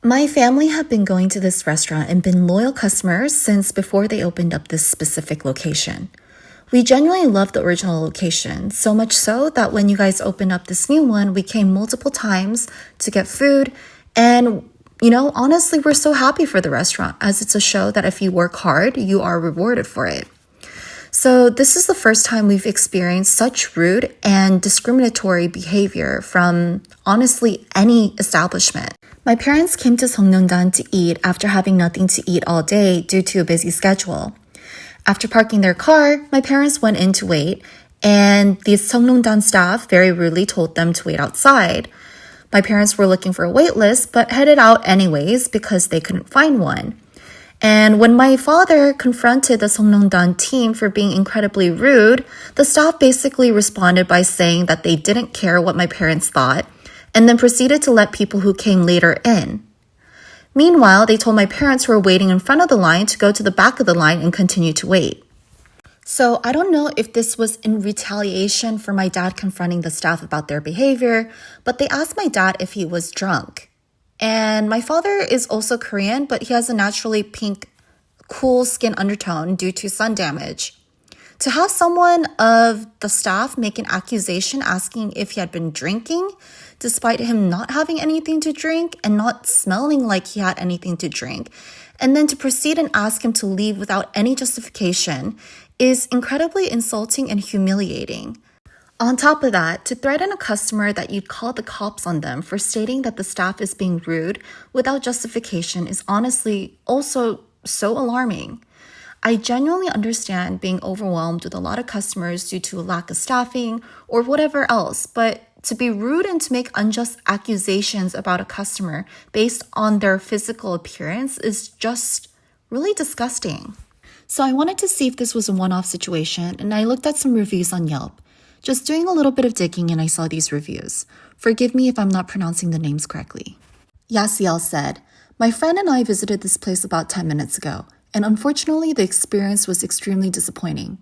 My family have been going to this restaurant and been loyal customers since before they opened up this specific location. We genuinely love the original location, so much so that when you guys opened up this new one, we came multiple times to get food. And, honestly, we're so happy for the restaurant as it's a show that if you work hard, you are rewarded for it. So this is the first time we've experienced such rude and discriminatory behavior from, honestly, any establishment. My parents came to Sun Nong Dan to eat after having nothing to eat all day due to a busy schedule. After parking their car, my parents went in to wait, and the Sun Nong Dan staff very rudely told them to wait outside. My parents were looking for a wait list, but headed out anyways because they couldn't find one. And when my father confronted the Sun Nong Dan team for being incredibly rude, the staff basically responded by saying that they didn't care what my parents thought, and then proceeded to let people who came later in. Meanwhile, they told my parents who were waiting in front of the line to go to the back of the line and continue to wait. So I don't know if this was in retaliation for my dad confronting the staff about their behavior, but they asked my dad if he was drunk. And my father is also Korean, but he has a naturally pink, cool skin undertone due to sun damage. To have someone of the staff make an accusation asking if he had been drinking, despite him not having anything to drink and not smelling like he had anything to drink, and then to proceed and ask him to leave without any justification, is incredibly insulting and humiliating. On top of that, to threaten a customer that you'd call the cops on them for stating that the staff is being rude without justification is honestly also so alarming. I genuinely understand being overwhelmed with a lot of customers due to a lack of staffing or whatever else, but to be rude and to make unjust accusations about a customer based on their physical appearance is just really disgusting. So I wanted to see if this was a one-off situation, and I looked at some reviews on Yelp. Just doing a little bit of digging and I saw these reviews. Forgive me if I'm not pronouncing the names correctly. Yasiel said, "My friend and I visited this place about 10 minutes ago, and unfortunately the experience was extremely disappointing.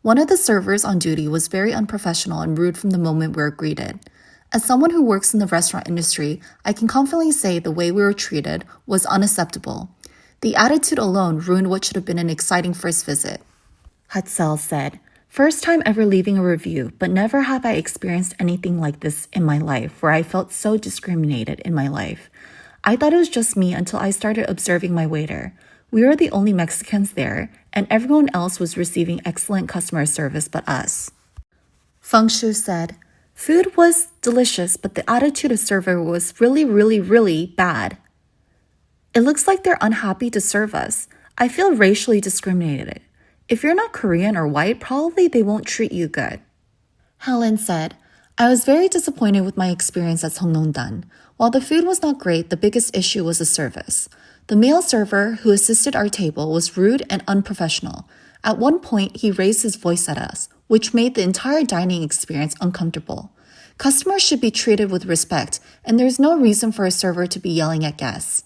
One of the servers on duty was very unprofessional and rude from the moment we were greeted. As someone who works in the restaurant industry, I can confidently say the way we were treated was unacceptable. The attitude alone ruined what should have been an exciting first visit." Hatzel said, "First time ever leaving a review, but never have I experienced anything like this in my life where I felt so discriminated in my life. I thought it was just me until I started observing my waiter. We were the only Mexicans there, and everyone else was receiving excellent customer service but us." Feng Shu said, "Food was delicious, but the attitude of server was really bad. It looks like they're unhappy to serve us. I feel racially discriminated. If you're not Korean or white, probably they won't treat you good." Helen said, "I was very disappointed with my experience at Sun Nong Dan. While the food was not great, the biggest issue was the service. The male server who assisted our table was rude and unprofessional. At one point, he raised his voice at us, which made the entire dining experience uncomfortable. Customers should be treated with respect, and there's no reason for a server to be yelling at guests."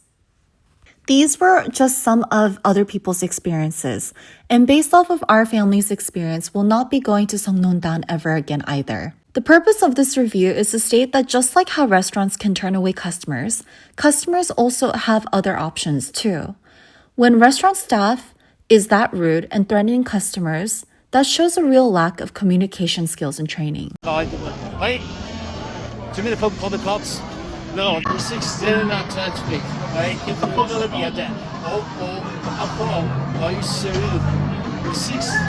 These were just some of other people's experiences, and based off of our family's experience, we'll not be going to Sun Nong Dan ever again either. The purpose of this review is to state that just like how restaurants can turn away customers, customers also have other options too. When restaurant staff is that rude and threatening customers, that shows a real lack of communication skills and training. Wait, do you mean to call the cops? No, the 6 did not touch me. Right? If the phone will be at that. Oh, are you serious? The 6